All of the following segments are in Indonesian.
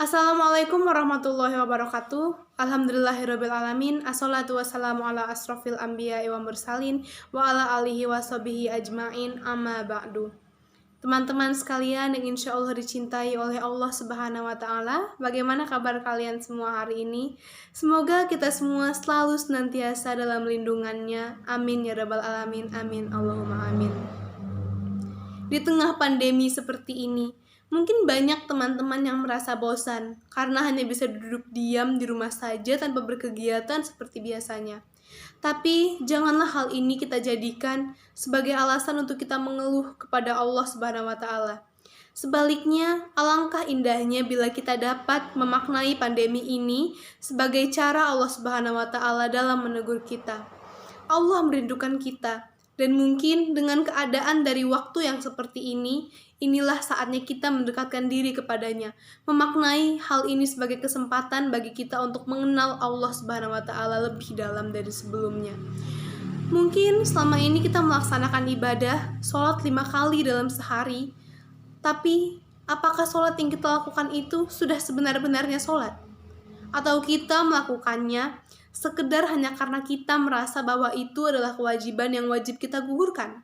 Assalamualaikum warahmatullahi wabarakatuh. Alhamdulillahirabbil alamin. Assalatu wassalamu ala asrofil anbiya'i wa mursalin wa ala alihi wa sahbihi ajmain. Amma ba'du. Teman-teman sekalian yang insya Allah dicintai oleh Allah Subhanahu wa Ta'ala, bagaimana kabar kalian semua hari ini? Semoga kita semua selalu senantiasa dalam lindungannya. Amin ya rabbal alamin. Amin Allahumma amin. Di tengah pandemi seperti ini, mungkin banyak teman-teman yang merasa bosan karena hanya bisa duduk diam di rumah saja tanpa berkegiatan seperti biasanya. Tapi janganlah hal ini kita jadikan sebagai alasan untuk kita mengeluh kepada Allah Subhanahu wa Ta'ala. Sebaliknya, alangkah indahnya bila kita dapat memaknai pandemi ini sebagai cara Allah Subhanahu wa Ta'ala dalam menegur kita. Allah merindukan kita. Dan mungkin dengan keadaan dari waktu yang seperti ini, inilah saatnya kita mendekatkan diri kepadanya, memaknai hal ini sebagai kesempatan bagi kita untuk mengenal Allah Subhanahu wa Ta'ala lebih dalam dari sebelumnya. Mungkin selama ini kita melaksanakan ibadah, sholat 5 kali dalam sehari, tapi apakah sholat yang kita lakukan itu sudah sebenar-benarnya sholat? Atau kita melakukannya sekedar hanya karena kita merasa bahwa itu adalah kewajiban yang wajib kita gugurkan?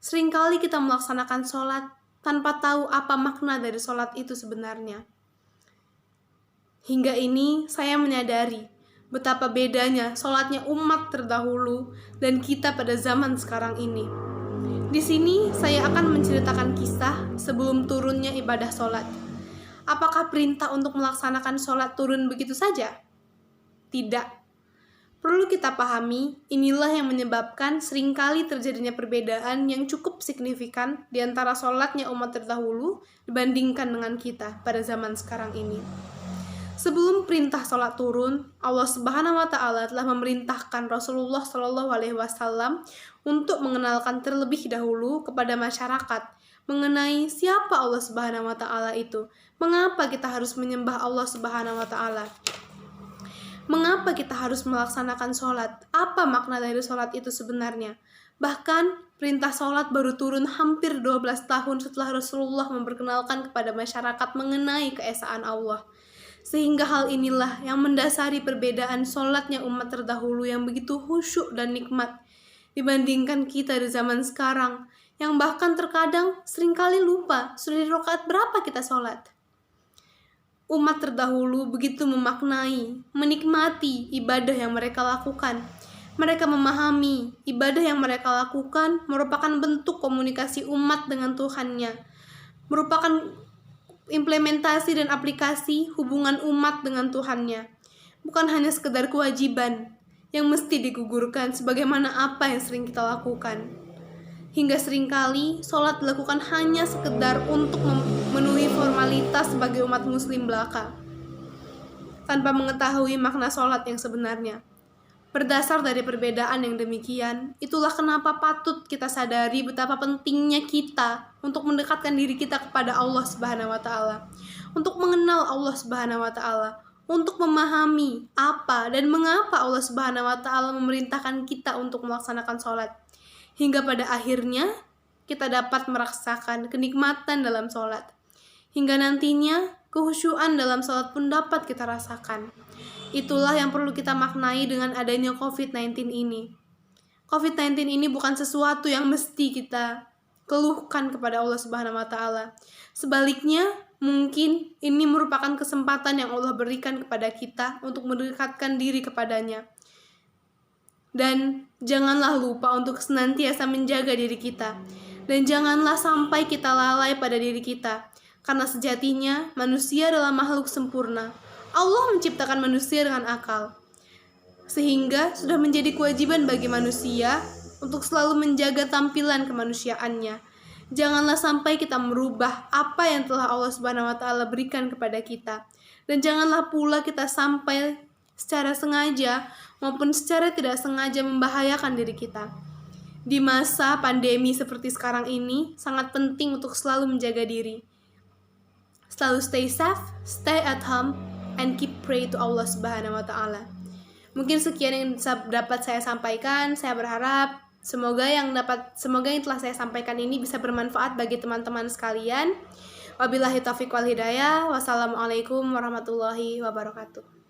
Seringkali kita melaksanakan sholat tanpa tahu apa makna dari sholat itu sebenarnya. Hingga ini saya menyadari betapa bedanya sholatnya umat terdahulu dan kita pada zaman sekarang ini. Di sini saya akan menceritakan kisah sebelum turunnya ibadah sholat. Apakah perintah untuk melaksanakan sholat turun begitu saja? Tidak. Perlu kita pahami, inilah yang menyebabkan seringkali terjadinya perbedaan yang cukup signifikan di antara sholatnya umat terdahulu dibandingkan dengan kita pada zaman sekarang ini. Sebelum perintah sholat turun, Allah Subhanahu wa Ta'ala telah memerintahkan Rasulullah Shallallahu Alaihi Wasallam untuk mengenalkan terlebih dahulu kepada masyarakat mengenai siapa Allah Subhanahu wa Ta'ala itu. Mengapa kita harus menyembah Allah Subhanahu wa Ta'ala? Mengapa kita harus melaksanakan sholat? Apa makna dari sholat itu sebenarnya? Bahkan perintah sholat baru turun hampir 12 tahun setelah Rasulullah memperkenalkan kepada masyarakat mengenai keesaan Allah. Sehingga hal inilah yang mendasari perbedaan sholatnya umat terdahulu yang begitu khusyuk dan nikmat dibandingkan kita di zaman sekarang, yang bahkan terkadang seringkali lupa sudah di rakaat berapa kita sholat. Umat terdahulu begitu memaknai, menikmati ibadah yang mereka lakukan. Mereka memahami ibadah yang mereka lakukan merupakan bentuk komunikasi umat dengan Tuhannya, merupakan implementasi dan aplikasi hubungan umat dengan Tuhannya, bukan hanya sekedar kewajiban yang mesti digugurkan sebagaimana apa yang sering kita lakukan. Hingga seringkali sholat dilakukan hanya sekedar untuk memenuhi formalitas sebagai umat muslim belaka, tanpa mengetahui makna sholat yang sebenarnya. Berdasar dari perbedaan yang demikian, itulah kenapa patut kita sadari betapa pentingnya kita untuk mendekatkan diri kita kepada Allah Subhanahu wa Ta'ala, untuk mengenal Allah Subhanahu wa Ta'ala, untuk memahami apa dan mengapa Allah Subhanahu wa Ta'ala memerintahkan kita untuk melaksanakan sholat. Hingga pada akhirnya kita dapat merasakan kenikmatan dalam sholat. Hingga nantinya kehusyuan dalam sholat pun dapat kita rasakan. Itulah yang perlu kita maknai dengan adanya COVID-19 ini. COVID-19 ini bukan sesuatu yang mesti kita keluhkan kepada Allah Subhanahu wa Ta'ala. Sebaliknya, mungkin ini merupakan kesempatan yang Allah berikan kepada kita untuk mendekatkan diri kepadanya. Dan janganlah lupa untuk senantiasa menjaga diri kita. Dan janganlah sampai kita lalai pada diri kita. Karena sejatinya manusia adalah makhluk sempurna. Allah menciptakan manusia dengan akal. Sehingga sudah menjadi kewajiban bagi manusia untuk selalu menjaga tampilan kemanusiaannya. Janganlah sampai kita merubah apa yang telah Allah Subhanahu wa Ta'ala berikan kepada kita. Dan janganlah pula kita sampai secara sengaja maupun secara tidak sengaja membahayakan diri kita. Di masa pandemi seperti sekarang ini, sangat penting untuk selalu menjaga diri. Selalu stay safe, stay at home, and keep pray to Allah Subhanahu wa Ta'ala. Mungkin sekian yang dapat saya sampaikan. Saya berharap semoga yang telah saya sampaikan ini bisa bermanfaat bagi teman-teman sekalian. Wabillahi taufiq wal hidayah. Wassalamualaikum warahmatullahi wabarakatuh.